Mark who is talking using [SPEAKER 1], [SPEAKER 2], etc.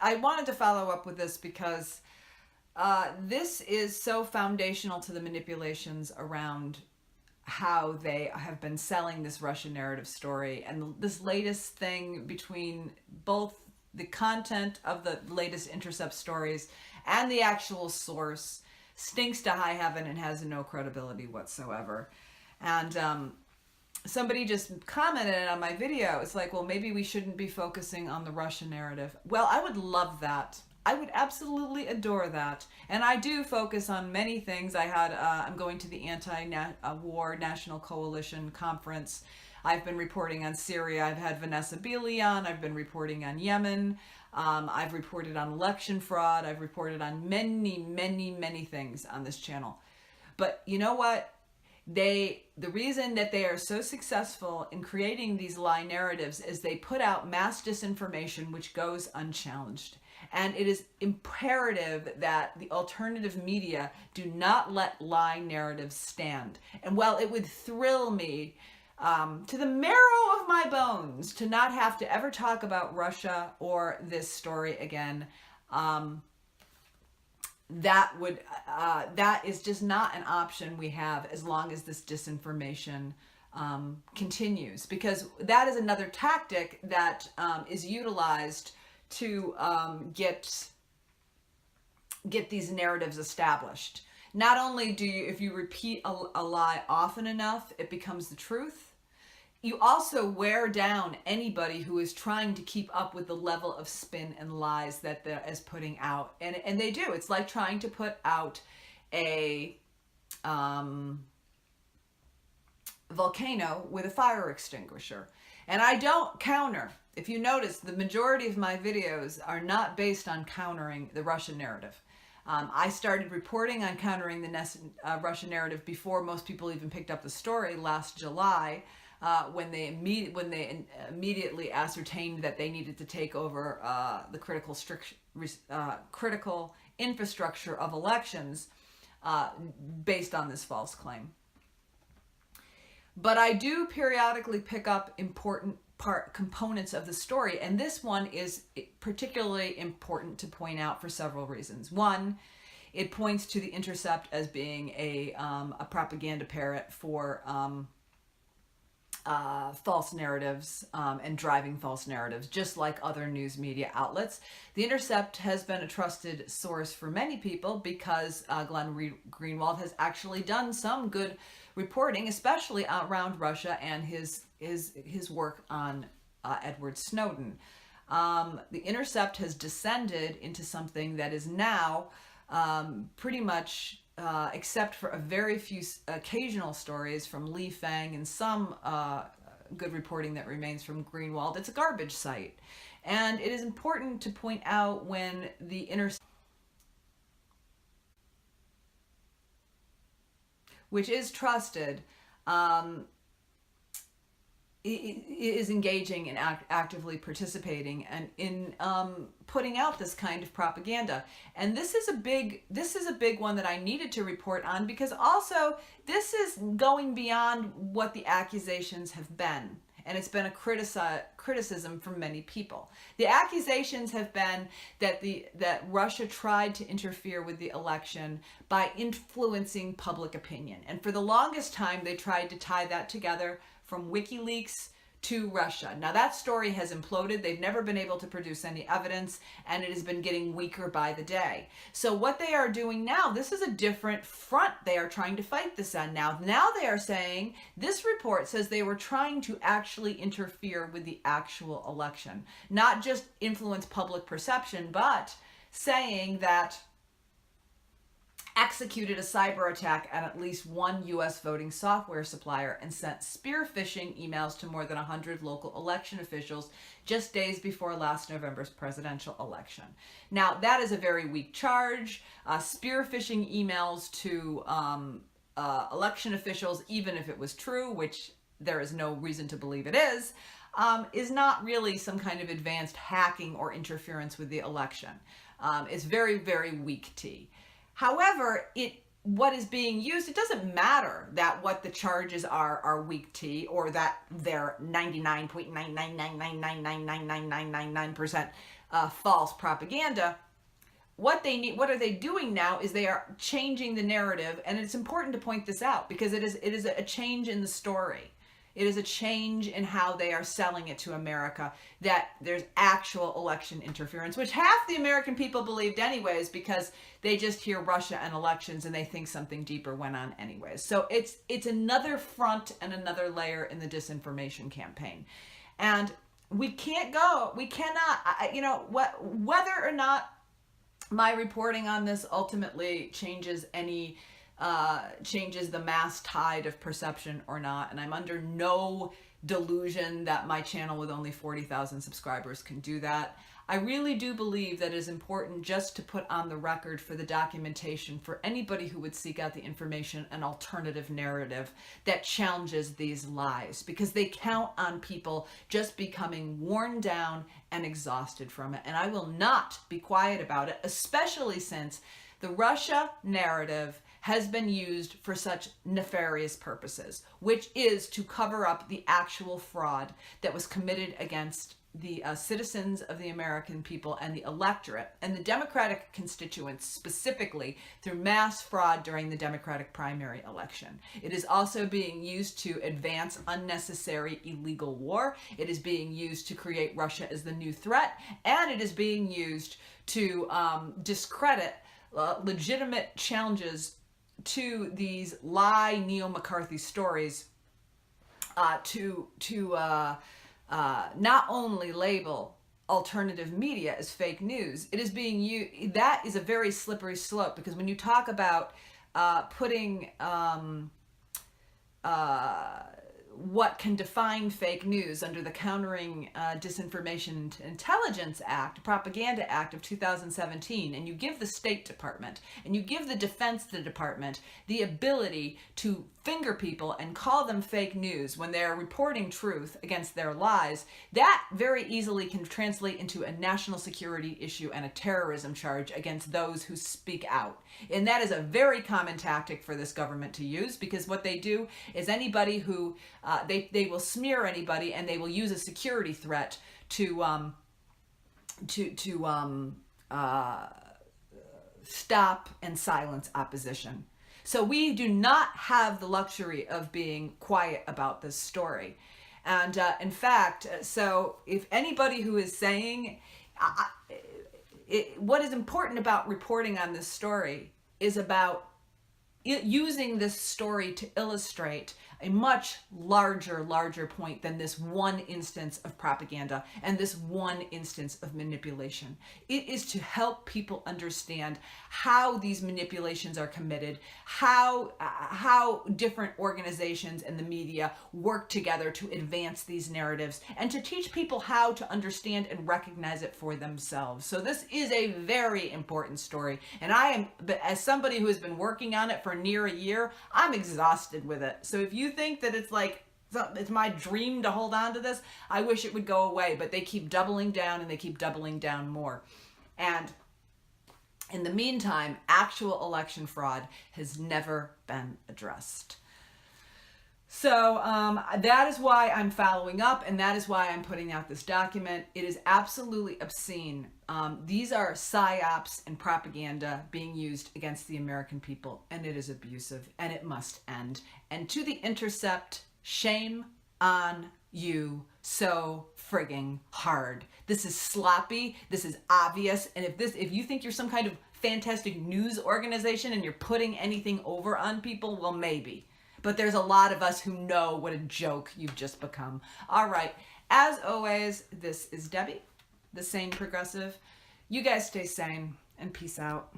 [SPEAKER 1] I wanted to follow up with this because this is so foundational to the manipulations around how they have been selling this Russian narrative story. And this latest thing between both the content of the latest Intercept stories and the actual source stinks to high heaven and has no credibility whatsoever. And somebody just commented on my video. It's like, well, maybe we shouldn't be focusing on the Russian narrative. Well, I would love that. I would absolutely adore that. And I do focus on many things. I'm going to the Anti-War National Coalition Conference. I've been reporting on Syria. I've had Vanessa Beeley on. I've been reporting on Yemen. I've reported on election fraud. I've reported on many, many, many things on this channel. But you know what? The reason that they are so successful in creating these lie narratives is they put out mass disinformation which goes unchallenged. And it is imperative that the alternative media do not let lie narratives stand. And while it would thrill me to the marrow of my bones to not have to ever talk about Russia or this story again, that is just not an option we have as long as this disinformation continues, because that is another tactic that is utilized to get these narratives established. Not only do you, if you repeat a lie often enough, it becomes the truth, you also wear down anybody who is trying to keep up with the level of spin and lies that they're putting out. And they do. It's like trying to put out a volcano with a fire extinguisher. And I don't counter. If you notice, the majority of my videos are not based on countering the Russian narrative. I started reporting on countering the Russian narrative before most people even picked up the story last July, when they immediately ascertained that they needed to take over the critical infrastructure of elections based on this false claim. But I do periodically pick up important components of the story, and this one is particularly important to point out for several reasons. One, it points to the Intercept as being a propaganda parrot for false narratives and driving false narratives, just like other news media outlets. The Intercept has been a trusted source for many people because Glenn Greenwald has actually done some good reporting, especially around Russia and his work on Edward Snowden. The Intercept has descended into something that is now pretty much, except for a very few occasional stories from Lee Fang and some good reporting that remains from Greenwald, it's a garbage site. And it is important to point out when the Intercept, which is trusted, is engaging and actively participating and in putting out this kind of propaganda. And this is a big one that I needed to report on, because also this is going beyond what the accusations have been. And it's been a criticism from many people. The accusations have been that Russia tried to interfere with the election by influencing public opinion. And for the longest time, they tried to tie that together from WikiLeaks to Russia. Now that story has imploded. They've never been able to produce any evidence, and it has been getting weaker by the day. So what they are doing now, this is a different front they are trying to fight this on now. Now they are saying, this report says they were trying to actually interfere with the actual election. Not just influence public perception, but saying that executed a cyber attack at least one U.S. voting software supplier and sent spear phishing emails to more than 100 local election officials just days before last November's presidential election. Now, that is a very weak charge. Spear phishing emails to election officials, even if it was true, which there is no reason to believe it is not really some kind of advanced hacking or interference with the election. It's very, very weak tea. However, what is being used, it doesn't matter that what the charges are weak tea, or that they're 99.999999999% false propaganda. What are they doing now is they are changing the narrative, and it's important to point this out because it is a change in the story. It is a change in how they are selling it to America, that there's actual election interference, which half the American people believed anyways, because they just hear Russia and elections and they think something deeper went on anyways. So it's another front and another layer in the disinformation campaign. And we cannot, whether or not my reporting on this ultimately changes the mass tide of perception or not, and I'm under no delusion that my channel with only 40,000 subscribers can do that. I really do believe that it is important just to put on the record for the documentation for anybody who would seek out the information an alternative narrative that challenges these lies, because they count on people just becoming worn down and exhausted from it. And I will not be quiet about it, especially since the Russia narrative has been used for such nefarious purposes, which is to cover up the actual fraud that was committed against the citizens of the American people and the electorate and the Democratic constituents, specifically through mass fraud during the Democratic primary election. It is also being used to advance unnecessary illegal war. It is being used to create Russia as the new threat, and it is being used to discredit legitimate challenges to these lie neo-McCarthy stories, to not only label alternative media as fake news, it is being used. That is a very slippery slope, because when you talk about putting what can define fake news under the Countering Disinformation Intelligence Act, Propaganda Act of 2017, and you give the State Department and you give the Defense Department the ability to finger people and call them fake news when they're reporting truth against their lies, that very easily can translate into a national security issue and a terrorism charge against those who speak out. And that is a very common tactic for this government to use, because what they do is anybody who they will smear anybody, and they will use a security threat to stop and silence opposition. So we do not have the luxury of being quiet about this story. And in fact, so if anybody who is saying, what is important about reporting on this story is about using this story to illustrate a much larger point than this one instance of propaganda and this one instance of manipulation. It is to help people understand how these manipulations are committed, how different organizations and the media work together to advance these narratives, and to teach people how to understand and recognize it for themselves. So this is a very important story, and I am, as somebody who has been working on it for near a year, I'm exhausted with it. So if you think that it's like it's my dream to hold on to this, I wish it would go away, but they keep doubling down, and they keep doubling down more. And in the meantime, actual election fraud has never been addressed. So that is why I'm following up, and that is why I'm putting out this document. It is absolutely obscene. These are psy-ops and propaganda being used against the American people, and it is abusive, and it must end. And to the Intercept, shame on you so frigging hard. This is sloppy, this is obvious, and if you think you're some kind of fantastic news organization and you're putting anything over on people, well, maybe. But there's a lot of us who know what a joke you've just become. All right. As always, this is Debbie, the Sane Progressive. You guys stay sane, and peace out.